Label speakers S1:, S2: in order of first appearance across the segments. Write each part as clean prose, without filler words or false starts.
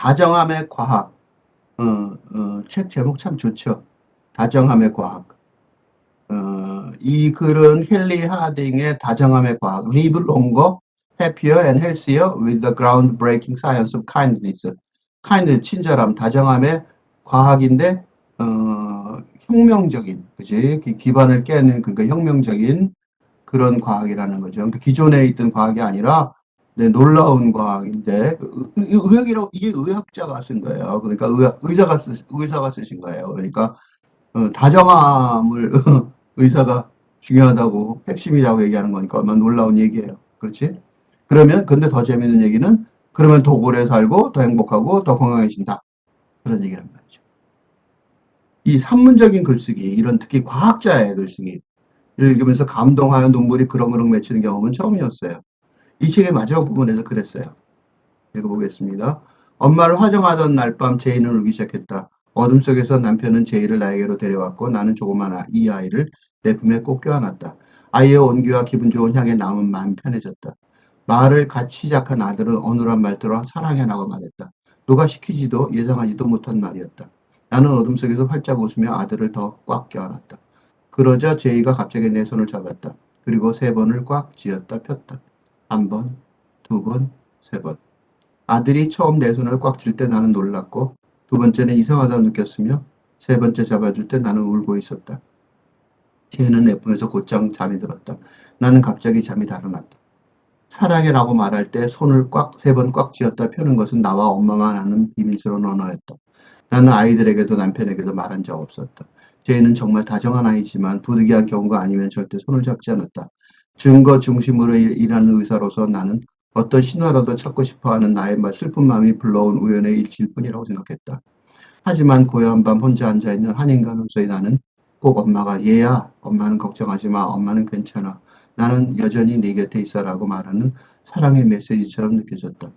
S1: 다정함의 과학. 책 제목 참 좋죠. 다정함의 과학. 이 글은 켈리 하딩의 다정함의 과학. Live longer, happier and healthier with the groundbreaking science of kindness. kindness, 친절함, 다정함의 과학인데, 혁명적인, 그지? 기반을 깨는, 그러니까 혁명적인 그런 과학이라는 거죠. 그러니까 기존에 있던 과학이 아니라 네, 놀라운 과학인데 의학이라고 이게 의학자가 쓴 거예요. 그러니까 의사가 쓰신 거예요. 그러니까 다정함을 의사가 중요하다고 핵심이라고 얘기하는 거니까 얼마나 놀라운 얘기예요. 그렇지? 그러면 근데 더 재밌는 얘기는 그러면 더 오래 살고 더 행복하고 더 건강해진다. 그런 얘기란 말이죠. 이 산문적인 글쓰기, 이런 특히 과학자의 글쓰기, 를 읽으면서 감동하여 눈물이 그렁그렁 맺히는 경험은 처음이었어요. 이 책의 마지막 부분에서 그랬어요. 읽어보겠습니다. 엄마를 화정하던 날 밤 제이는 울기 시작했다. 어둠 속에서 남편은 제이를 나에게로 데려왔고 나는 조그만 이 아이를 내 품에 꼭 껴안았다. 아이의 온기와 기분 좋은 향에 남은 마음이 편해졌다. 말을 같이 시작한 아들은 어눌한 말투로 사랑해라고 말했다. 누가 시키지도 예상하지도 못한 말이었다. 나는 어둠 속에서 활짝 웃으며 아들을 더 꽉 껴안았다. 그러자 제이가 갑자기 내 손을 잡았다. 그리고 세 번을 꽉 쥐었다 폈다. 한 번, 두 번, 세 번. 아들이 처음 내 손을 꽉 쥘 때 나는 놀랐고 두 번째는 이상하다고 느꼈으며 세 번째 잡아줄 때 나는 울고 있었다. 제이는 내 품에서 곧장 잠이 들었다. 나는 갑자기 잠이 달아났다. 사랑해라고 말할 때 손을 세 번 꽉 쥐었다 펴는 것은 나와 엄마만 아는 비밀스러운 언어였다. 나는 아이들에게도 남편에게도 말한 적 없었다. 제이는 정말 다정한 아이지만 부득이한 경우가 아니면 절대 손을 잡지 않았다. 증거 중심으로 일하는 의사로서 나는 어떤 신화라도 찾고 싶어하는 나의 슬픈 마음이 불러온 우연의 일치일 뿐이라고 생각했다. 하지만 고요한 밤 혼자 앉아있는 한 인간으로서의 나는 꼭 엄마가 얘야, 엄마는 걱정하지 마, 엄마는 괜찮아. 나는 여전히 네 곁에 있어라고 말하는 사랑의 메시지처럼 느껴졌다.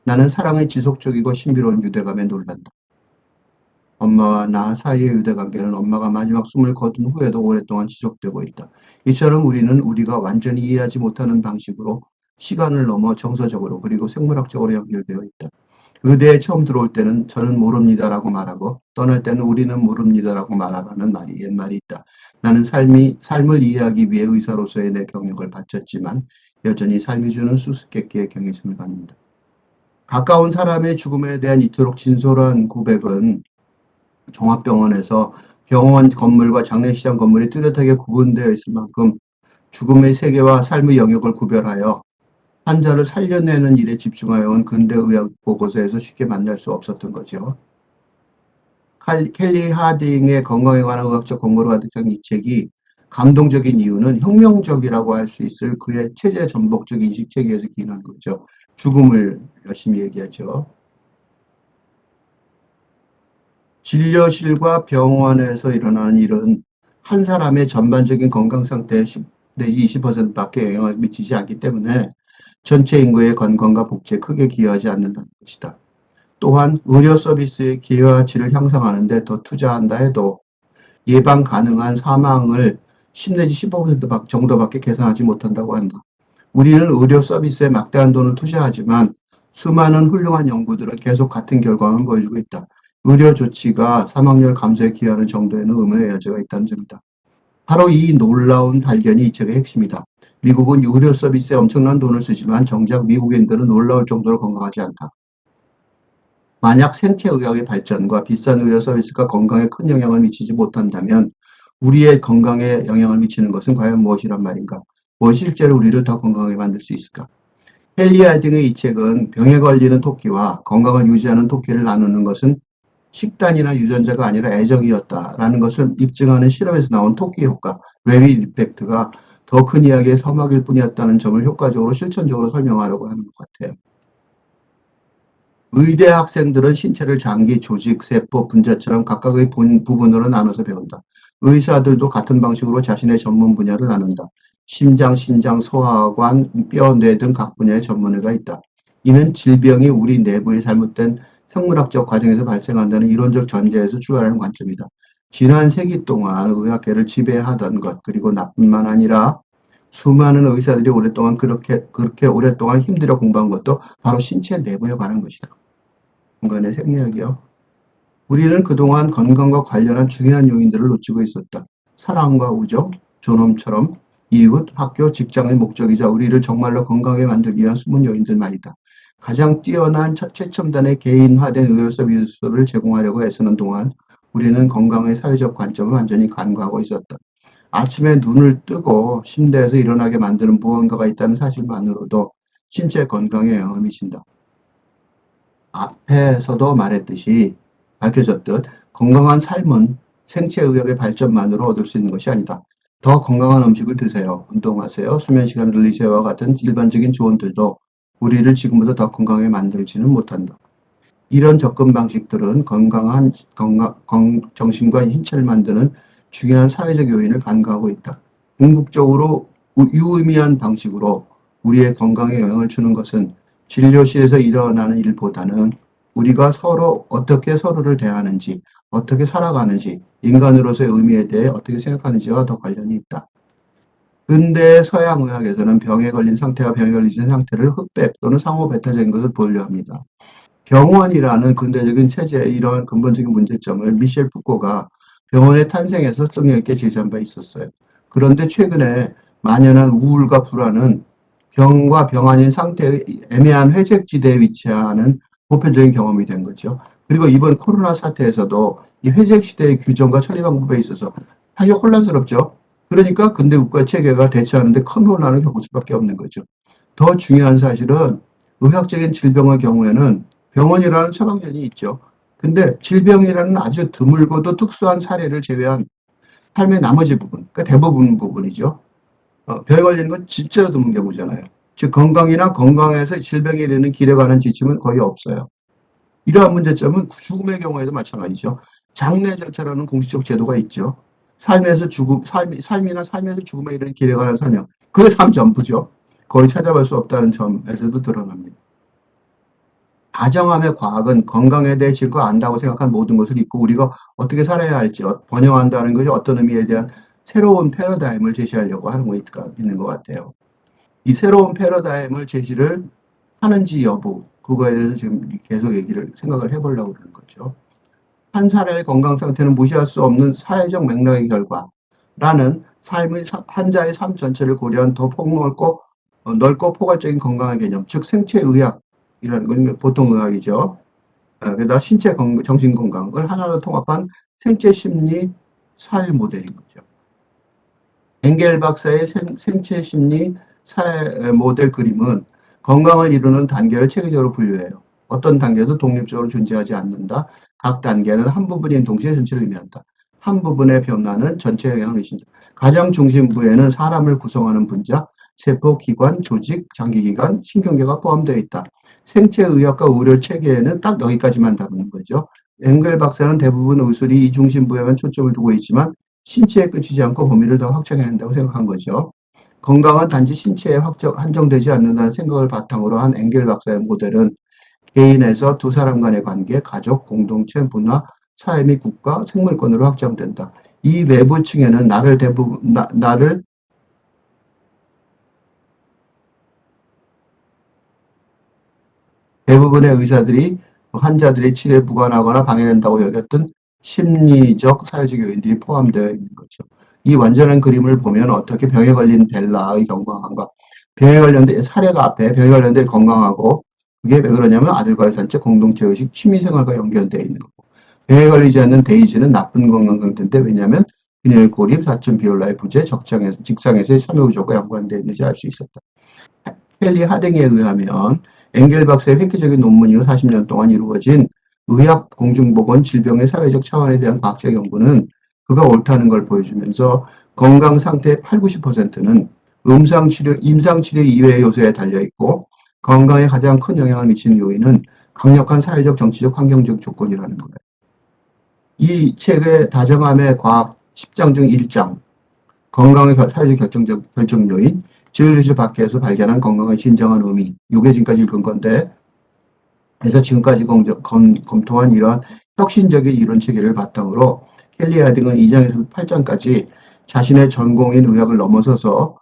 S1: 나는 사랑의 지속적이고 신비로운 유대감에 놀란다. 엄마와 나 사이의 유대관계는 엄마가 마지막 숨을 거둔 후에도 오랫동안 지속되고 있다. 이처럼 우리는 우리가 완전히 이해하지 못하는 방식으로 시간을 넘어 정서적으로 그리고 생물학적으로 연결되어 있다. 의대에 처음 들어올 때는 저는 모릅니다라고 말하고 떠날 때는 우리는 모릅니다라고 말하라는 옛말이 있다. 나는 삶을 이해하기 위해 의사로서의 내 경력을 바쳤지만 여전히 삶이 주는 수수께끼의 경외심을 갖는다. 가까운 사람의 죽음에 대한 이토록 진솔한 고백은 종합병원에서 병원 건물과 장례식장 건물이 뚜렷하게 구분되어 있을 만큼 죽음의 세계와 삶의 영역을 구별하여 환자를 살려내는 일에 집중하여 온 근대 의학 보고서에서 쉽게 만날 수 없었던 거죠. 켈리 하딩의 건강에 관한 의학적 권고로 가득 찬 이 책이 감동적인 이유는 혁명적이라고 할 수 있을 그의 체제 전복적 인식 체계에서 기인한 거죠. 죽음을 열심히 얘기하죠. 진료실과 병원에서 일어나는 일은 한 사람의 전반적인 건강 상태의 10 내지 20%밖에 영향을 미치지 않기 때문에 전체 인구의 건강과 복지에 크게 기여하지 않는다는 것이다. 또한 의료 서비스의 기여와 질을 향상하는 데 더 투자한다 해도 예방 가능한 사망을 10 내지 15% 정도밖에 계산하지 못한다고 한다. 우리는 의료 서비스에 막대한 돈을 투자하지만 수많은 훌륭한 연구들은 계속 같은 결과만 보여주고 있다. 의료 조치가 사망률 감소에 기여하는 정도에는 의문의 여지가 있다는 점이다. 바로 이 놀라운 발견이 이 책의 핵심이다. 미국은 의료 서비스에 엄청난 돈을 쓰지만 정작 미국인들은 놀라울 정도로 건강하지 않다. 만약 생체의학의 발전과 비싼 의료 서비스가 건강에 큰 영향을 미치지 못한다면 우리의 건강에 영향을 미치는 것은 과연 무엇이란 말인가? 무엇이 실제로 우리를 더 건강하게 만들 수 있을까? 헨리 하딩의 이 책은 병에 걸리는 토끼와 건강을 유지하는 토끼를 나누는 것은 식단이나 유전자가 아니라 애정이었다라는 것을 입증하는 실험에서 나온 토끼 효과, 레빗 이펙트가 더 큰 이야기의 서막일 뿐이었다는 점을 효과적으로 실천적으로 설명하려고 하는 것 같아요. 의대 학생들은 신체를 장기, 조직, 세포, 분자처럼 각각의 부분으로 나눠서 배운다. 의사들도 같은 방식으로 자신의 전문 분야를 나눈다. 심장, 신장, 소화관, 뼈, 뇌 등 각 분야의 전문의가 있다. 이는 질병이 우리 내부의 잘못된 생물학적 과정에서 발생한다는 이론적 전제에서 출발하는 관점이다. 지난 세기 동안 의학계를 지배하던 것, 그리고 나뿐만 아니라 수많은 의사들이 오랫동안 그렇게 오랫동안 힘들어 공부한 것도 바로 신체 내부에 관한 것이다. 인간의 생리학이요. 우리는 그동안 건강과 관련한 중요한 요인들을 놓치고 있었다. 사랑과 우정, 존엄처럼 이웃, 학교, 직장의 목적이자 우리를 정말로 건강하게 만들기 위한 숨은 요인들 말이다. 가장 뛰어난 최첨단의 개인화된 의료 서비스를 제공하려고 애쓰는 동안 우리는 건강의 사회적 관점을 완전히 간과하고 있었다. 아침에 눈을 뜨고 침대에서 일어나게 만드는 무언가가 있다는 사실만으로도 신체 건강에 영향을 미친다. 앞에서도 말했듯이 밝혀졌듯 건강한 삶은 생체의학의 발전만으로 얻을 수 있는 것이 아니다. 더 건강한 음식을 드세요. 운동하세요. 수면 시간을 늘리세요와 같은 일반적인 조언들도 우리를 지금보다 더 건강하게 만들지는 못한다. 이런 접근 방식들은 건강한 정신과 신체를 만드는 중요한 사회적 요인을 간과하고 있다. 궁극적으로 유의미한 방식으로 우리의 건강에 영향을 주는 것은 진료실에서 일어나는 일보다는 우리가 서로 어떻게 서로를 대하는지, 어떻게 살아가는지, 인간으로서의 의미에 대해 어떻게 생각하는지와 더 관련이 있다. 근대 서양 의학에서는 병에 걸린 상태와 병에 걸리지 않은 상태를 흑백 또는 상호 배타적인 것을 분류합니다. 병원이라는 근대적인 체제의 이러한 근본적인 문제점을 미셸 푸코가 병원의 탄생에서 설득력 있게 제시한 바 있었어요. 그런데 최근에 만연한 우울과 불안은 병과 병 아닌 상태의 애매한 회색지대에 위치하는 보편적인 경험이 된 거죠. 그리고 이번 코로나 사태에서도 이 회색지대의 규정과 처리 방법에 있어서 사실 혼란스럽죠. 그러니까 근대 국가 체계가 대처하는데 큰 혼란을 겪을 수밖에 없는 거죠. 더 중요한 사실은 의학적인 질병의 경우에는 병원이라는 처방전이 있죠. 근데 질병이라는 아주 드물고도 특수한 사례를 제외한 삶의 나머지 부분, 그러니까 대부분 부분이죠. 병에 걸리는 건 진짜 드문 경우잖아요. 즉 건강이나 건강에서 질병에 이르는 길에 관한 지침은 거의 없어요. 이러한 문제점은 죽음의 경우에도 마찬가지죠. 장례 절차라는 공식적 제도가 있죠. 삶이나 삶에서 죽음에 이르는 길에 관한 설명. 그게 삶 전부죠. 거의 찾아볼 수 없다는 점에서도 드러납니다. 다정함의 과학은 건강에 대해 지금 안다고 생각한 모든 것을 잊고 우리가 어떻게 살아야 할지 번영한다는 것이 어떤 의미에 대한 새로운 패러다임을 제시하려고 하는 거 있는 것 같아요. 이 새로운 패러다임을 제시를 하는지 여부 그거에 대해서 지금 계속 생각을 해보려고 그러는 거죠. 한 사람의 건강 상태는 무시할 수 없는 사회적 맥락의 결과라는 삶의 환자의 삶 전체를 고려한 더 폭넓고 넓고 포괄적인 건강의 개념, 즉 생체의학이라는 건 보통 의학이죠. 게다가 신체 정신 건강을 하나로 통합한 생체 심리 사회 모델인 거죠. 엥겔 박사의 생체 심리 사회 모델 그림은 건강을 이루는 단계를 체계적으로 분류해요. 어떤 단계도 독립적으로 존재하지 않는다. 각 단계는 한 부분인 동시에 전체를 의미한다. 한 부분의 변화는 전체에 영향을 미친다. 가장 중심부에는 사람을 구성하는 분자, 세포, 기관, 조직, 장기기관, 신경계가 포함되어 있다. 생체의학과 의료 체계에는 딱 여기까지만 다루는 거죠. 엥겔 박사는 대부분 의술이 이 중심부에만 초점을 두고 있지만 신체에 그치지 않고 범위를 더 확장해야 한다고 생각한 거죠. 건강은 단지 신체에 한정되지 않는다는 생각을 바탕으로 한 엥겔 박사의 모델은 개인에서 두 사람 간의 관계, 가족, 공동체, 문화, 사회 및 국가, 생물권으로 확장된다. 이 외부층에는 나를 대부분의 의사들이 환자들의 치료에 무관하거나 방해된다고 여겼던 심리적, 사회적 요인들이 포함되어 있는 거죠. 이 완전한 그림을 보면 어떻게 병에 걸린 벨라의 건강함과 병에 관련된 사례가 앞에 병에 관련된 건강하고 그게 왜 그러냐면 아들과의 산책, 공동체의식, 취미생활과 연결되어 있는 거고 병에 걸리지 않는 데이지는 나쁜 건강 상태인데 왜냐하면 균열 고립, 사촌 비올라의 부재, 직장에서의 참여 부족과 연관되어 있는지 알 수 있었다. 켈리 하딩에 의하면 엥겔 박사의 획기적인 논문 이후 40년 동안 이루어진 의학 공중보건 질병의 사회적 차원에 대한 과학적 연구는 그가 옳다는 걸 보여주면서 건강 상태의 8, 90%는 임상치료 이외의 요소에 달려있고 건강에 가장 큰 영향을 미치는 요인은 강력한 사회적, 정치적, 환경적 조건이라는 거예요. 이 책의 다정함의 과학 10장 중 1장 건강의 사회적 결정 요인 진료실 밖에서 발견한 건강의 진정한 의미 이게 지금까지 읽은 건데 그래서 지금까지 검토한 이러한 혁신적인 이론 체계를 바탕으로 켈리 하딩은 2장에서 8장까지 자신의 전공인 의학을 넘어서서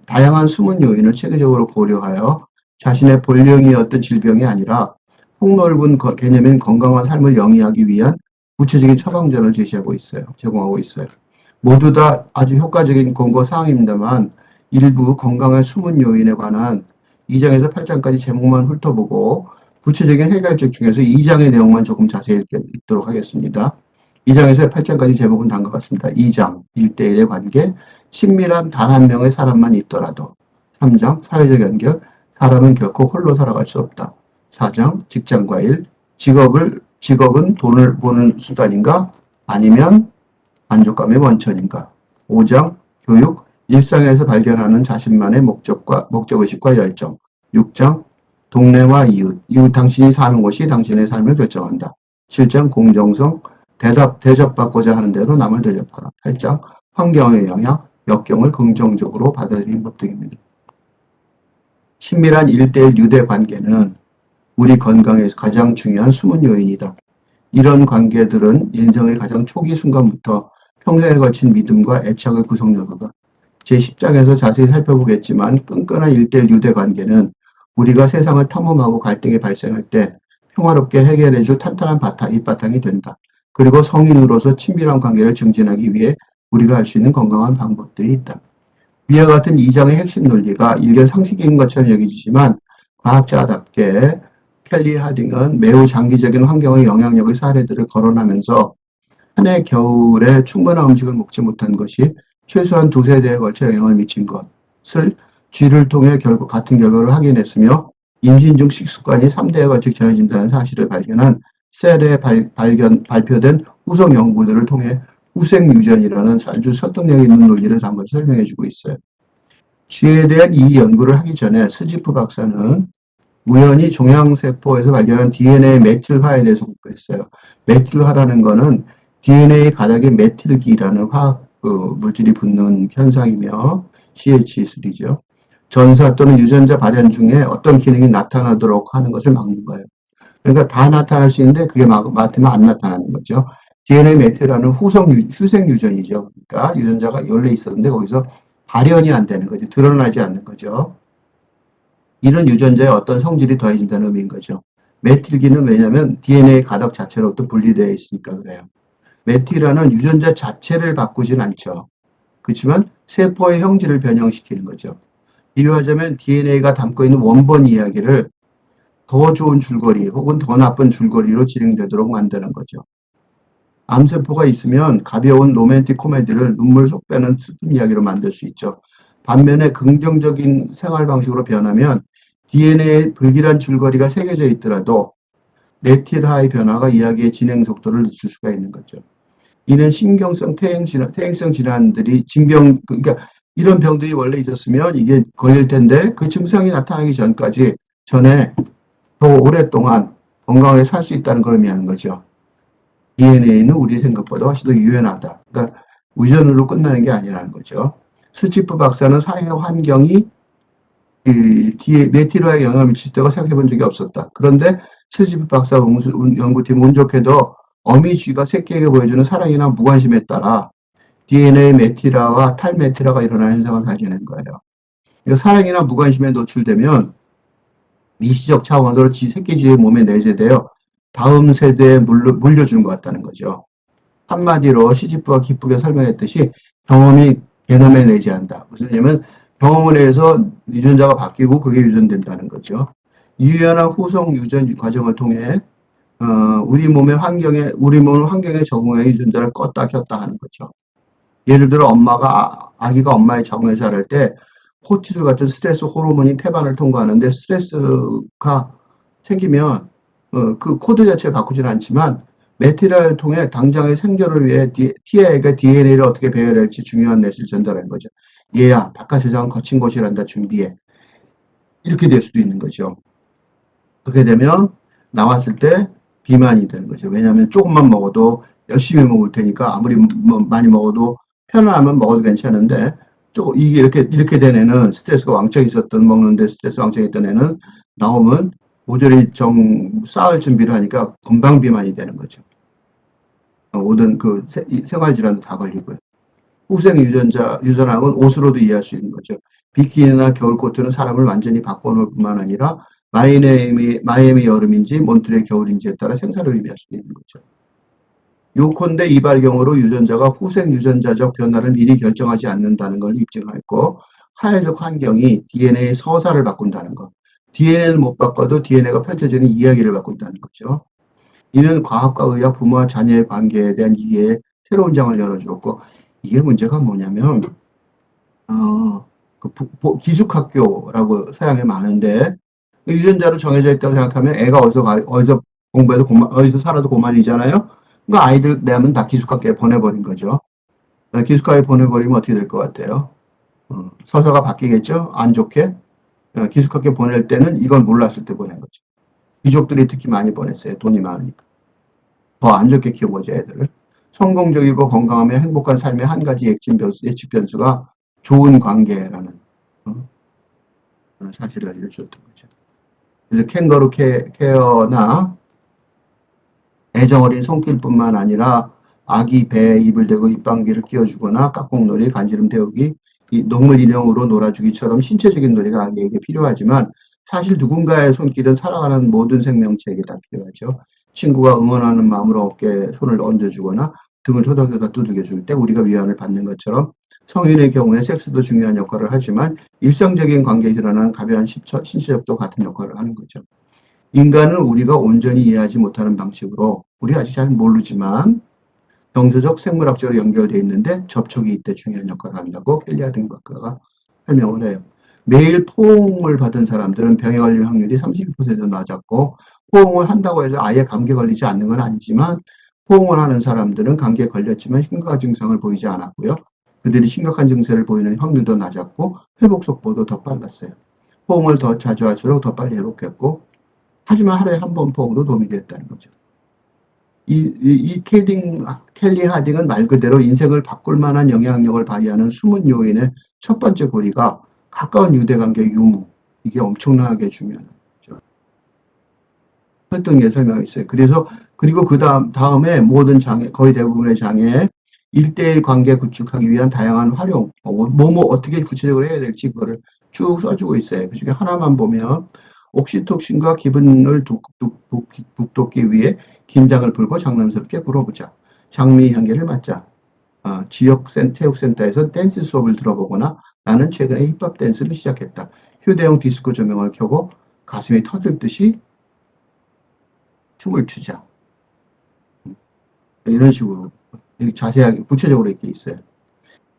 S1: 다양한 숨은 요인을 체계적으로 고려하여 자신의 본령이었던 질병이 아니라 폭넓은 개념인 건강한 삶을 영위하기 위한 구체적인 처방전을 제공하고 있어요. 모두 다 아주 효과적인 권고 사항입니다만 일부 건강의 숨은 요인에 관한 2장에서 8장까지 제목만 훑어보고 구체적인 해결책 중에서 2장의 내용만 조금 자세히 읽도록 하겠습니다. 2장에서 8장까지 제목은 다음과 같습니다. 2장 1대1의 관계, 친밀한 단 한 명의 사람만 있더라도. 3장 사회적 연결, 사람은 결코 홀로 살아갈 수 없다. 4장 직장과 일, 직업은 돈을 버는 수단인가? 아니면 만족감의 원천인가? 5장 교육, 일상에서 발견하는 자신만의 목적의식과 열정. 6장 동네와 이웃 당신이 사는 곳이 당신의 삶을 결정한다. 7장 공정성, 대접받고자 하는데도 남을 대접하라. 8장 환경의 영향, 역경을 긍정적으로 받아들이는 법 등입니다. 친밀한 1대1 유대 관계는 우리 건강에서 가장 중요한 숨은 요인이다. 이런 관계들은 인생의 가장 초기 순간부터 평생에 걸친 믿음과 애착의 구성력이다. 제10장에서 자세히 살펴보겠지만 끈끈한 1대1 유대 관계는 우리가 세상을 탐험하고 갈등이 발생할 때 평화롭게 해결해줄 탄탄한 밑바탕이 된다. 그리고 성인으로서 친밀한 관계를 증진하기 위해 우리가 할 수 있는 건강한 방법들이 있다. 위와 같은 2장의 핵심 논리가 일견 상식인 것처럼 여겨지지만 과학자답게 켈리 하딩은 매우 장기적인 환경의 영향력의 사례들을 거론하면서 한 해 겨울에 충분한 음식을 먹지 못한 것이 최소한 2세대에 걸쳐 영향을 미친 것을 쥐를 통해 같은 결과를 확인했으며 임신 중 식습관이 3대에 걸쳐 전해진다는 사실을 발견한 셀에 발표된 후속 연구들을 통해 후생유전이라는 아주 설득력 있는 논리를 담아서 설명해주고 있어요. 쥐에 대한 이 연구를 하기 전에 스지프 박사는 우연히 종양세포에서 발견한 DNA 메틸화에 대해서 공부했어요. 메틸화라는 거는 DNA 가닥에 메틸기라는 화학 물질이 붙는 현상이며 CH3죠. 전사 또는 유전자 발현 중에 어떤 기능이 나타나도록 하는 것을 막는 거예요. 그러니까 다 나타날 수 있는데 그게 맡으면 안 나타나는 거죠. DNA 메틸화는 후생 유전이죠. 그러니까 유전자가 원래 있었는데 거기서 발현이 안 되는 거죠. 드러나지 않는 거죠. 이런 유전자에 어떤 성질이 더해진다는 의미인 거죠. 메틸기는 왜냐하면 DNA 가닥 자체로부터 분리되어 있으니까 그래요. 메틸화는 유전자 자체를 바꾸진 않죠. 그렇지만 세포의 형질을 변형시키는 거죠. 비유하자면 DNA가 담고 있는 원본 이야기를 더 좋은 줄거리 혹은 더 나쁜 줄거리로 진행되도록 만드는 거죠. 암세포가 있으면 가벼운 로맨틱 코미디를 눈물 쏙 빼는 슬픈 이야기로 만들 수 있죠. 반면에 긍정적인 생활 방식으로 변하면 DNA의 불길한 줄거리가 새겨져 있더라도 메틸화의 변화가 이야기의 진행 속도를 늦출 수가 있는 거죠. 이는 신경성 퇴행성 질환들이 그러니까 이런 병들이 원래 있었으면 이게 걸릴 텐데 그 증상이 나타나기 전에 더 오랫동안 건강하게 살 수 있다는 걸 의미하는 거죠. DNA는 우리 생각보다 훨씬 더 유연하다. 그러니까 의존으로 끝나는 게 아니라는 거죠. 스치프 박사는 사회 환경이 메틸화에 영향을 미칠 때가 생각해 본 적이 없었다. 그런데 스치프 박사 연구팀은 운 좋게도 어미 쥐가 새끼에게 보여주는 사랑이나 무관심에 따라 DNA 메틸화와 탈메틸화가 일어나는 현상을 발견한 거예요. 그러니까 사랑이나 무관심에 노출되면 미시적 차원으로 새끼 쥐의 몸에 내재되어 다음 세대에 물려주는 것 같다는 거죠. 한마디로 시지프가 기쁘게 설명했듯이 경험이 게놈에 내재한다. 무슨 얘기냐면 경험을 해서 유전자가 바뀌고 그게 유전된다는 거죠. 유연한 후속 유전 과정을 통해 우리 몸 환경에 적응해 유전자를 껐다 켰다 하는 거죠. 예를 들어 아기가 엄마의 적응에 자랄 때 코티솔 같은 스트레스 호르몬이 태반을 통과하는데 스트레스가 생기면 그 코드 자체를 바꾸지는 않지만 메틸화를 통해 당장의 생존을 위해 T아이가 DNA를 어떻게 배열할지 중요한 메시지를 전달하는 거죠. 얘야, 바깥 세상은 거친 곳이란다, 준비해. 이렇게 될 수도 있는 거죠. 그렇게 되면 나왔을 때 비만이 되는 거죠. 왜냐하면 조금만 먹어도 열심히 먹을 테니까 아무리 많이 먹어도 편안하면 먹어도 괜찮은데 이게 이렇게 된 애는 스트레스가 왕창 있었던 먹는데 스트레스 왕창 있던 애는 나오면 모조리 쌓을 준비를 하니까 금방 비만이 되는 거죠. 모든 그 생활 질환도 다 걸리고요. 후생 유전학은 옷으로도 이해할 수 있는 거죠. 비키니나 겨울 코트는 사람을 완전히 바꿔놓을 뿐만 아니라 마이애미 여름인지 몬트리올 겨울인지에 따라 생사를 의미할 수 있는 거죠. 요컨대 이 발견으로 유전자가 후생 유전자적 변화를 미리 결정하지 않는다는 걸 입증하였고, 하해적 환경이 DNA의 서사를 바꾼다는 것. DNA는 못 바꿔도 DNA가 펼쳐지는 이야기를 바꾼다는 거죠. 이는 과학과 의학, 부모와 자녀의 관계에 대한 이해에 새로운 장을 열어주었고, 이게 문제가 뭐냐면, 기숙학교라고 서양에 많은데, 유전자로 정해져 있다고 생각하면 애가 어디서 공부해도 어디서 살아도 고만이잖아요? 그러니까 아이들 내면 다 기숙학교에 보내버린 거죠. 기숙학교에 보내버리면 어떻게 될 것 같아요? 서사가 바뀌겠죠? 안 좋게? 기숙학교 보낼 때는 이걸 몰랐을 때 보낸 거죠. 귀족들이 특히 많이 보냈어요. 돈이 많으니까. 더 안 좋게 키워보죠, 애들을. 성공적이고 건강하며 행복한 삶의 한 가지 예측 변수가 좋은 관계라는 사실을 알려주었던 거죠. 그래서 캥거루 케어나 애정어린 손길뿐만 아니라 아기 배에 입을 대고 입방귀를 끼워주거나 깍공놀이, 간지럼 태우기, 이 동물 인형으로 놀아주기처럼 신체적인 놀이가 아기에게 필요하지만 사실 누군가의 손길은 살아가는 모든 생명체에게 다 필요하죠. 친구가 응원하는 마음으로 어깨에 손을 얹어주거나 등을 토닥토닥 두들겨줄 때 우리가 위안을 받는 것처럼 성인의 경우에 섹스도 중요한 역할을 하지만 일상적인 관계에서 일어나는 가벼운 신체적도 같은 역할을 하는 거죠. 인간은 우리가 온전히 이해하지 못하는 방식으로 우리 아직 잘 모르지만 정서적 생물학적으로 연결되어 있는데 접촉이 이때 중요한 역할을 한다고 켈리 하딩 박사가 설명을 해요. 매일 포옹을 받은 사람들은 병에 걸릴 확률이 32% 낮았고 포옹을 한다고 해서 아예 감기에 걸리지 않는 건 아니지만 포옹을 하는 사람들은 감기에 걸렸지만 심각한 증상을 보이지 않았고요. 그들이 심각한 증세를 보이는 확률도 낮았고 회복 속도도 더 빨랐어요. 포옹을 더 자주 할수록 더 빨리 회복했고 하지만 하루에 한 번 포옹도 도움이 됐다는 거죠. 켈리 하딩은 말 그대로 인생을 바꿀 만한 영향력을 발휘하는 숨은 요인의 첫 번째 고리가 가까운 유대관계 유무. 이게 엄청나게 중요하죠. 설득에 설명이 있어요. 그리고 그 다음에 모든 장애, 거의 대부분의 장애에 1대1 관계 구축하기 위한 다양한 활용, 어떻게 구체적으로 해야 될지 그거를 쭉 써주고 있어요. 그 중에 하나만 보면 옥시토신과 기분을 북돋기 위해 긴장을 풀고 장난스럽게 굴어보자. 장미 향기를 맡자. 지역 체육센터에서 댄스 수업을 들어보거나 나는 최근에 힙합 댄스를 시작했다. 휴대용 디스코 조명을 켜고 가슴이 터질 듯이 춤을 추자. 이런 식으로 자세하게 구체적으로 이렇게 있어요.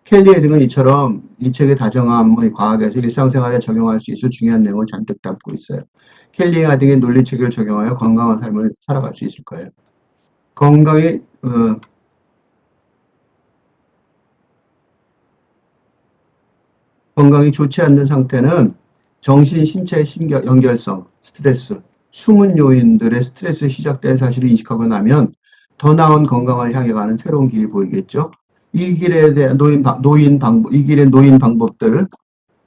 S1: 켈리 헤딩은 이처럼 이 책의 다정함의 과학에서 일상생활에 적용할 수 있을 중요한 내용을 잔뜩 담고 있어요. 켈리 헤딩의 논리체계를 적용하여 건강한 삶을 살아갈 수 있을 거예요. 건강이 좋지 않는 상태는 정신, 신체, 연결성, 스트레스, 숨은 요인들의 스트레스 시작된 사실을 인식하고 나면 더 나은 건강을 향해 가는 새로운 길이 보이겠죠. 이 길에 대한 이 길의 노인 방법들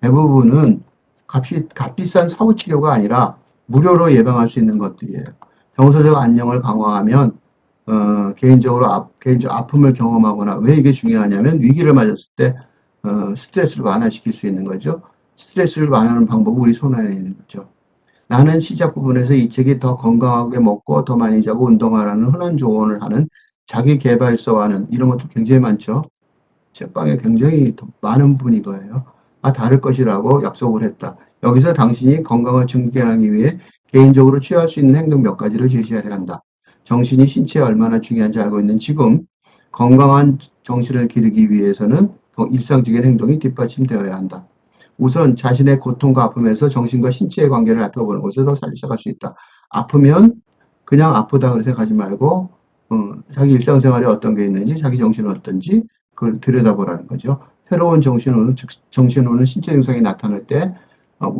S1: 대부분은 값비싼 사후 치료가 아니라 무료로 예방할 수 있는 것들이에요. 정서적 안녕을 강화하면 개인적으로 아픔을 경험하거나 왜 이게 중요하냐면 위기를 맞았을 때 스트레스를 완화시킬 수 있는 거죠. 스트레스를 완화하는 방법은 우리 손 안에 있는 거죠. 나는 시작 부분에서 이 책이 더 건강하게 먹고 더 많이 자고 운동하라는 흔한 조언을 하는 자기 개발서와는 이런 것도 굉장히 많죠. 책방에 굉장히 많은 분이 거예요. 다를 것이라고 약속을 했다. 여기서 당신이 건강을 증진하기 위해 개인적으로 취할 수 있는 행동 몇 가지를 제시하려 한다. 정신이 신체에 얼마나 중요한지 알고 있는 지금 건강한 정신을 기르기 위해서는 일상적인 행동이 뒷받침되어야 한다. 우선 자신의 고통과 아픔에서 정신과 신체의 관계를 살펴보는 것을 시작할 수 있다. 아프면 그냥 아프다 그렇게 생각하지 말고 자기 일상생활에 어떤 게 있는지 자기 정신은 어떤지 그걸 들여다보라는 거죠. 새로운 정신오는 신체 증상이 나타날 때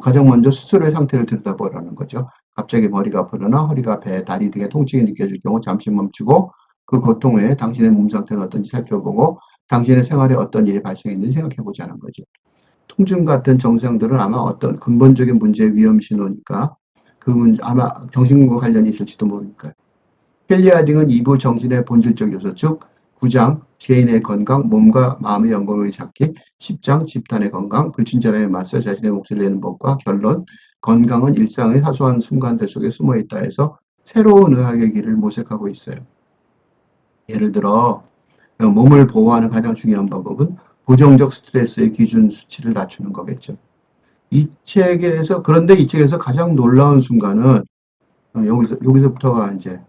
S1: 가장 먼저 스스로의 상태를 들여다보라는 거죠. 갑자기 머리가 아프거나 허리가 배, 다리 등의 통증이 느껴질 경우 잠시 멈추고 그 고통 외에 당신의 몸 상태는 어떤지 살펴보고 당신의 생활에 어떤 일이 발생했는지 생각해보자는 거죠. 통증 같은 증상들은 아마 어떤 근본적인 문제의 위험 신호니까 그 문제 아마 정신과 관련이 있을지도 모르니까요. 켈리 하딩은 2부 정신의 본질적 요소, 즉 9장 개인의 건강, 몸과 마음의 영광을 찾기, 10장 집단의 건강, 불친절함에 맞서 자신의 몫을 내는 법과 결론, 건강은 일상의 사소한 순간들 속에 숨어 있다 해서 새로운 의학의 길을 모색하고 있어요. 예를 들어 몸을 보호하는 가장 중요한 방법은 부정적 스트레스의 기준 수치를 낮추는 거겠죠. 그런데 이 책에서 가장 놀라운 순간은 여기서부터가 이제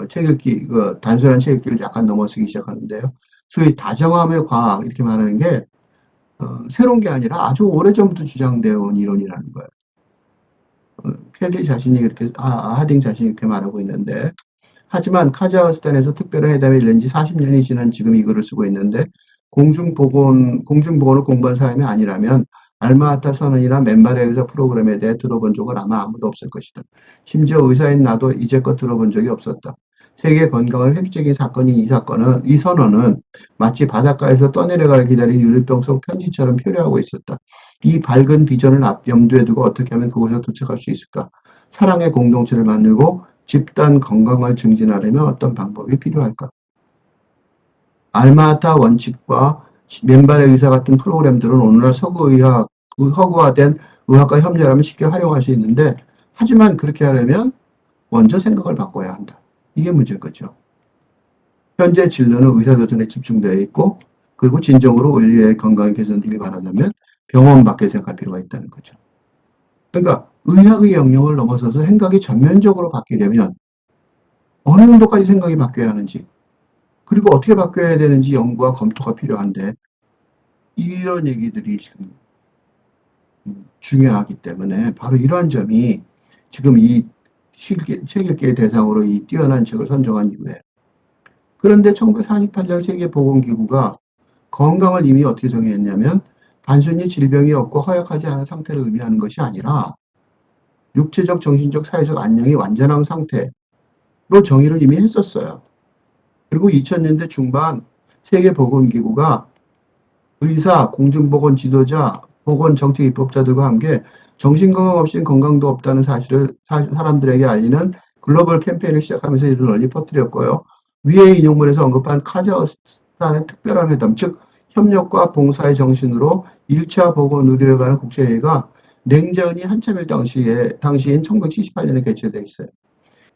S1: 책 읽기, 단순한 책 읽기를 약간 넘어서기 시작하는데요. 소위 다정함의 과학, 이렇게 말하는 게, 새로운 게 아니라 아주 오래전부터 주장되어 온 이론이라는 거예요. 켈리 자신이 이렇게, 하딩 자신이 이렇게 말하고 있는데, 하지만 카자흐스탄에서 특별한 회담이 열린 지 40년이 지난 지금 이 글을 쓰고 있는데, 공중보건을 공부한 사람이 아니라면 알마하타 선언이나 맨발의 의사 프로그램에 대해 들어본 적은 아마 아무도 없을 것이다. 심지어 의사인 나도 이제껏 들어본 적이 없었다. 세계 건강의 획기적인 사건인 이 선언은 마치 바닷가에서 떠내려갈 기다린 유리병 속 편지처럼 표류하고 있었다. 이 밝은 비전을 염두에 두고 어떻게 하면 그곳에 도착할 수 있을까? 사랑의 공동체를 만들고 집단 건강을 증진하려면 어떤 방법이 필요할까? 알마타 원칙과 맨발의 의사 같은 프로그램들은 오늘날 서구화된 의학과 협력하면 쉽게 활용할 수 있는데, 하지만 그렇게 하려면 먼저 생각을 바꿔야 한다. 이게 문제인 거죠. 현재 진료는 의사소전에 집중되어 있고, 그리고 진정으로 인류의 건강 개선되길 바라려면 병원 밖에 생각할 필요가 있다는 거죠. 그러니까 의학의 영역을 넘어서서 생각이 전면적으로 바뀌려면 어느 정도까지 생각이 바뀌어야 하는지, 그리고 어떻게 바뀌어야 되는지 연구와 검토가 필요한데, 이런 얘기들이 지금 중요하기 때문에 바로 이러한 점이 지금 이 책 읽기의 대상으로 이 뛰어난 책을 선정한 이유예요. 그런데 1948년 세계보건기구가 건강을 이미 어떻게 정의했냐면 단순히 질병이 없고 허약하지 않은 상태를 의미하는 것이 아니라 육체적, 정신적, 사회적 안녕이 완전한 상태로 정의를 이미 했었어요. 그리고 2000년대 중반 세계보건기구가 의사, 공중보건 지도자, 보건정책 입법자들과 함께 정신건강 없이는 건강도 없다는 사실을 사람들에게 알리는 글로벌 캠페인을 시작하면서 이를 널리 퍼뜨렸고요. 위의 인용문에서 언급한 카자흐스탄의 특별한 회담, 즉 협력과 봉사의 정신으로 1차 보건의료에 관한 국제회의가 냉전이 한참일 당시인 1978년에 개최되어 있어요.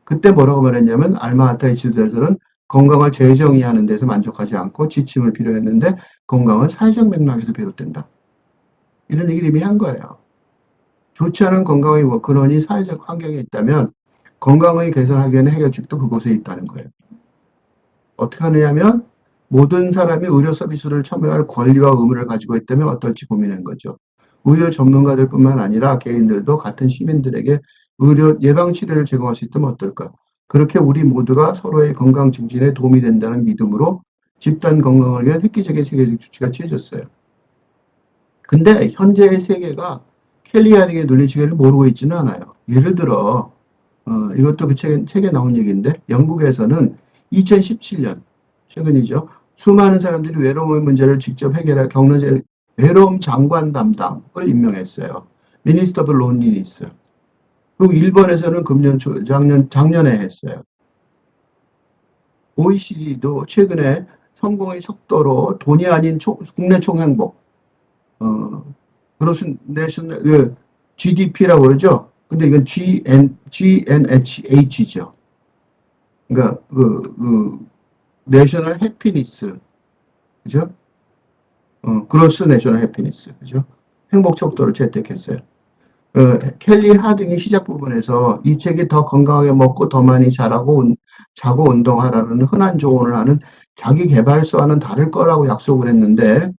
S1: 그때 뭐라고 말했냐면 알마하타의 지도자들은 건강을 재정의하는 데서 만족하지 않고 지침을 필요했는데 건강은 사회적 맥락에서 비롯된다. 이런 얘기를 이미 한 거예요. 좋지 않은 건강의 근원이 사회적 환경에 있다면 건강을 개선하기 위한 해결책도 그곳에 있다는 거예요. 어떻게 하느냐면 모든 사람이 의료 서비스를 참여할 권리와 의무를 가지고 있다면 어떨지 고민한 거죠. 의료 전문가들 뿐만 아니라 개인들도 같은 시민들에게 의료 예방치료를 제공할 수 있다면 어떨까? 그렇게 우리 모두가 서로의 건강 증진에 도움이 된다는 믿음으로 집단 건강을 위한 획기적인 세계적 조치가 취해졌어요. 근데 현재의 세계가 켈리 하딩의 논리체계를 모르고 있지는 않아요. 예를 들어 이것도 그 책에 나온 얘기인데 영국에서는 2017년 최근이죠. 수많은 사람들이 외로움의 문제를 직접 겪는 외로움 장관 담당을 임명했어요. 미니스터 오브 론리니스. 그리고 일본에서는 작년에 했어요. OECD도 최근에 성공의 속도로 돈이 아닌 국내 총행복, 그로스 내셔널 GDP라고 그러죠. 근데 이건 GNH죠. 그러니까 내셔널 해피니스, 그죠? 그로스 내셔널 해피니스, 그죠? 행복 척도를 채택했어요. 켈리 하딩이 시작 부분에서 이 책이 더 건강하게 먹고 더 많이 자고 운동하라는 흔한 조언을 하는 자기 개발서와는 다를 거라고 약속을 했는데,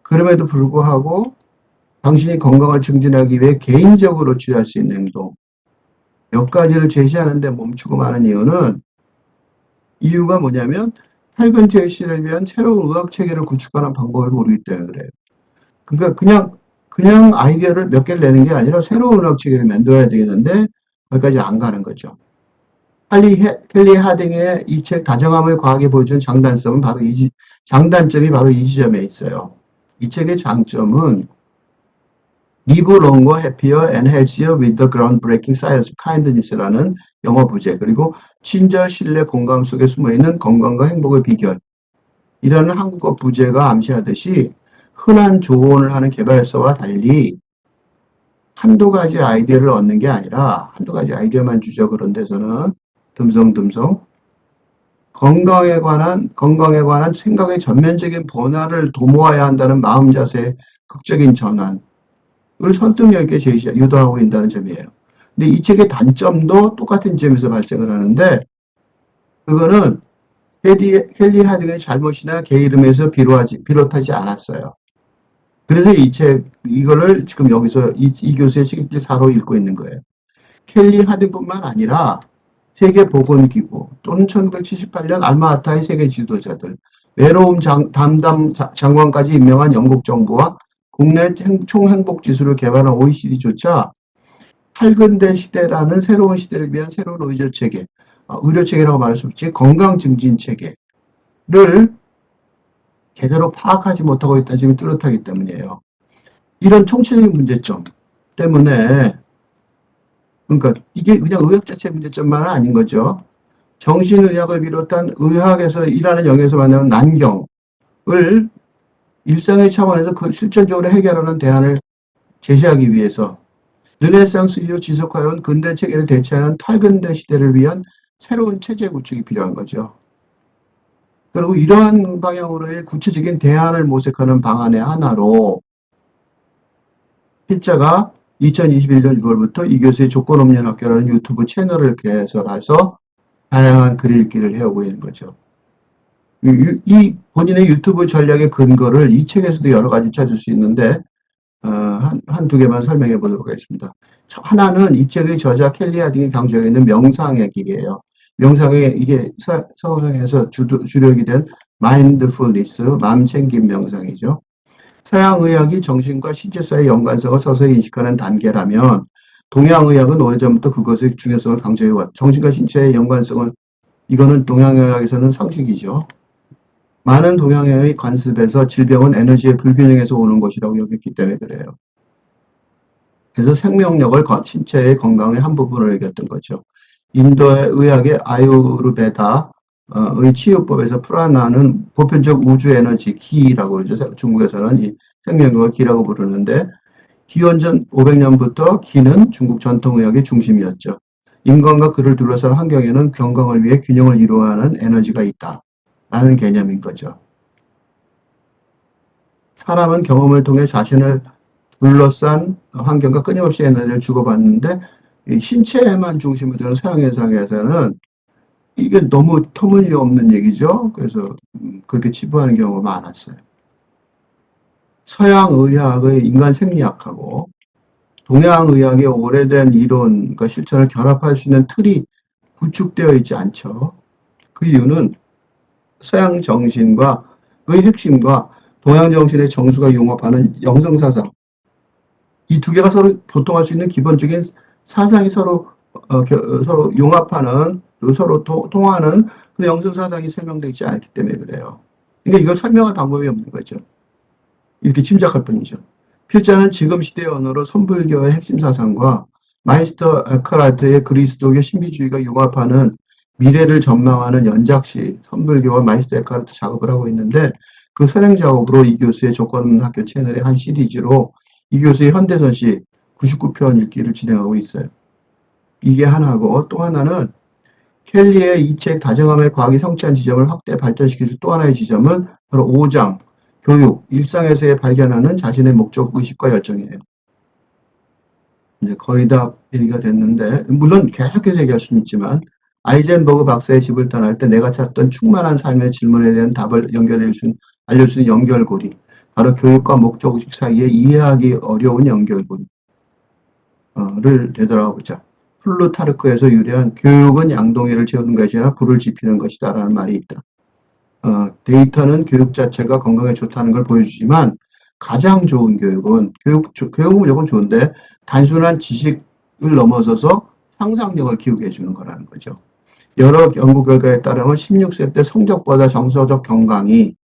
S1: 그럼에도 불구하고 당신이 건강을 증진하기 위해 개인적으로 취할 수 있는 행동 몇 가지를 제시하는데 멈추고 마는 이유가 뭐냐면 탈근 제시를 위한 새로운 의학 체계를 구축하는 방법을 모르기 때문에 그래요. 그러니까 그냥 아이디어를 몇 개를 내는 게 아니라 새로운 의학 체계를 만들어야 되겠는데 거기까지 안 가는 거죠. 켈리 하딩의 이 책 다정함을 과하게 보여준 장단점이 바로 이 지점에 있어요. 이 책의 장점은 Live longer, happier and healthier with the groundbreaking science of kindness라는 영어 부제, 그리고 친절, 신뢰, 공감 속에 숨어있는 건강과 행복의 비결, 이라는 한국어 부제가 암시하듯이 흔한 조언을 하는 개발서와 달리 한두 가지 아이디어를 얻는 게 아니라 한두 가지 아이디어만 주죠. 그런 데서는 듬성듬성 건강에 관한 생각의 전면적인 변화를 도모해야 한다는 마음 자세의 극적인 전환을 설득력 있게 유도하고 있다는 점이에요. 근데 이 책의 단점도 똑같은 점에서 발생을 하는데, 그거는 켈리 하딩의 잘못이나 게으름에서 비롯하지 않았어요. 그래서 이거를 지금 여기서 이 교수의 책임질 4로 읽고 있는 거예요. 켈리 하딩뿐만 아니라 세계보건기구 또는 1978년 알마아타의 세계 지도자들, 외로움 담당 장관까지 임명한 영국 정부와 국내 총행복지수를 개발한 OECD조차 팔근대 시대라는 새로운 시대를 위한 새로운 의료체계라고 말할 수 없지, 건강증진체계를 제대로 파악하지 못하고 있다는 점이 뚜렷하기 때문이에요. 이런 총체적인 문제점 때문에, 그러니까 이게 그냥 의학 자체 문제점만은 아닌 거죠. 정신의학을 비롯한 의학에서 일하는 영역에서 만나는 난경을 일상의 차원에서 그 실질적으로 해결하는 대안을 제시하기 위해서 르네상스 이후 지속하여온 근대 체계를 대체하는 탈근대 시대를 위한 새로운 체제 구축이 필요한 거죠. 그리고 이러한 방향으로의 구체적인 대안을 모색하는 방안의 하나로 필자가 2021년 6월부터 이 교수의 조건 없는 학교라는 유튜브 채널을 개설해서 다양한 글 읽기를 해오고 있는 거죠. 이 본인의 유튜브 전략의 근거를 이 책에서도 여러 가지 찾을 수 있는데, 한두 개만 설명해 보도록 하겠습니다. 하나는 이 책의 저자 켈리 하딩이 강조하고 있는 명상의 길이에요. 이게 서양에서 주력이 된 마인드풀니스, 마음챙김 명상이죠. 서양의학이 정신과 신체 사이의 연관성을 서서히 인식하는 단계라면, 동양의학은 오래전부터 그것의 중요성을 강조해왔죠. 정신과 신체의 연관성은, 이거는 동양의학에서는 상식이죠. 많은 동양의학의 관습에서 질병은 에너지의 불균형에서 오는 것이라고 여겼기 때문에 그래요. 그래서 생명력을 신체의 건강의 한 부분으로 여겼던 거죠. 인도의 의학의 아유르베다의 치유법에서 프라나는 보편적 우주 에너지 기라고 그러죠. 중국에서는 이 생명력을 기라고 부르는데, 기원전 500년부터 기는 중국 전통의학의 중심이었죠. 인간과 그를 둘러싼 환경에는 건강을 위해 균형을 이루어하는 에너지가 있다 라는 개념인 거죠. 사람은 경험을 통해 자신을 둘러싼 환경과 끊임없이 에너지를 주고받는데, 신체에만 중심을 두는 서양의학에서는 이게 너무 터무니없는 얘기죠. 그래서 그렇게 치부하는 경우가 많았어요. 서양의학의 인간 생리학하고 동양의학의 오래된 이론과 실천을 결합할 수 있는 틀이 구축되어 있지 않죠. 그 이유는 서양 정신과의 핵심과 동양 정신의 정수가 융합하는 영성사상, 이 두 개가 서로 교통할 수 있는 기본적인 사상이 서로 융합하는, 서로 통하는 그런 영성사상이 설명되어 있지 않기 때문에 그래요. 그러니까 이걸 설명할 방법이 없는 거죠. 이렇게 짐작할 뿐이죠. 필자는 지금 시대의 언어로 선불교의 핵심 사상과 마이스터 에크하르트의 그리스도교 신비주의가 융합하는 미래를 전망하는 연작시 선불교와 마이스터 에크하르트 작업을 하고 있는데, 그 선행 작업으로 이 교수의 조건 없는 학교 채널의 한 시리즈로 이 교수의 현대선시 99편 읽기를 진행하고 있어요. 이게 하나고, 또 하나는 켈리의 이 책 다정함의 과학이 성취한 지점을 확대 발전시킬 수 또 하나의 지점은 바로 5장 교육, 일상에서의 발견하는 자신의 목적, 의식과 열정이에요. 이제 거의 다 얘기가 됐는데, 물론 계속해서 얘기할 수는 있지만, 아이젠버그 박사의 집을 떠날 때 내가 찾던 충만한 삶의 질문에 대한 답을 알려줄 수 있는 연결고리, 바로 교육과 목적, 의식 사이에 이해하기 어려운 연결고리를 되돌아보자. 플루타르크에서 유래한 교육은 양동이를 채우는 것이 아니라 불을 지피는 것이다 라는 말이 있다. 데이터는 교육 자체가 건강에 좋다는 걸 보여주지만, 가장 좋은 교육은 교육은 무조건 좋은데 단순한 지식을 넘어서서 상상력을 키우게 해주는 거라는 거죠. 여러 연구 결과에 따르면 16세 때 성적보다 정서적 경강이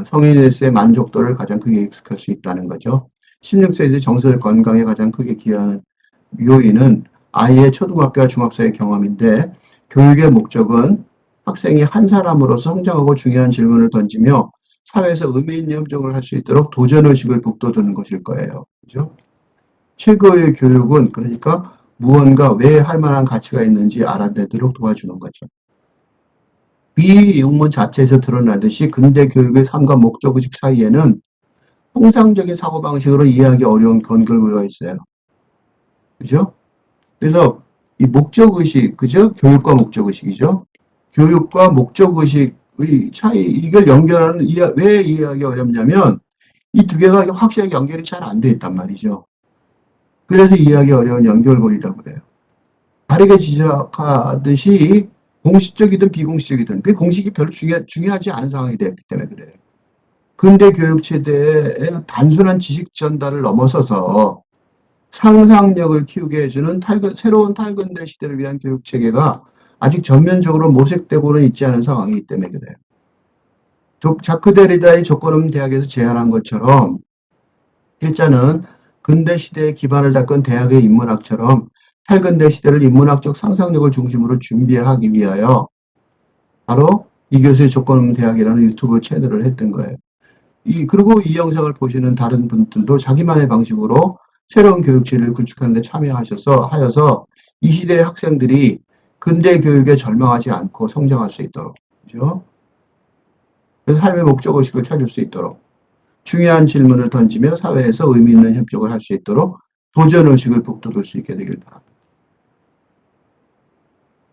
S1: 성인일수의 만족도를 가장 크게 익숙할 수 있다는 거죠. 16세 이제 정서적 건강에 가장 크게 기여하는 요인은 아이의 초등학교와 중학생의 경험인데 교육의 목적은 학생이 한 사람으로서 성장하고 중요한 질문을 던지며 사회에서 의미 있는 협력을 할 수 있도록 도전의식을 북돋우는 것일 거예요. 그죠? 최고의 교육은 그러니까 무언가 왜 할 만한 가치가 있는지 알아내도록 도와주는 거죠. 비육문 자체에서 드러나듯이 근대 교육의 삶과 목적의식 사이에는 통상적인 사고방식으로 이해하기 어려운 건글구가 있어요. 그죠? 그래서 이 목적의식, 그죠? 교육과 목적의식이죠. 교육과 목적의식의 차이, 이걸 연결하는, 왜 이해하기 어렵냐면 이 두 개가 확실하게 연결이 잘 안 돼 있단 말이죠. 그래서 이해하기 어려운 연결고리라고 그래요. 다르게 지적하듯이 공식적이든 비공식적이든 그 공식이 별로 중요하지 않은 상황이 됐기 때문에 그래요. 근대 교육 체대의 단순한 지식 전달을 넘어서서 상상력을 키우게 해주는 새로운 탈근대 시대를 위한 교육 체계가 아직 전면적으로 모색되고는 있지 않은 상황이기 때문에 그래요. 자크 데리다의 조건 없는 대학에서 제안한 것처럼 일자는 근대 시대의 기반을 닦은 대학의 인문학처럼 탈근대 시대를 인문학적 상상력을 중심으로 준비하기 위하여 바로 이 교수의 조건 없는 대학이라는 유튜브 채널을 했던 거예요. 그리고 이 영상을 보시는 다른 분들도 자기만의 방식으로 새로운 교육체를 구축하는 데 하여서 이 시대의 학생들이 근대 교육에 절망하지 않고 성장할 수 있도록, 그죠? 그래서 삶의 목적의식을 찾을 수 있도록, 중요한 질문을 던지며 사회에서 의미 있는 협력을 할 수 있도록 도전의식을 북돋을 수 있게 되길 바랍니다.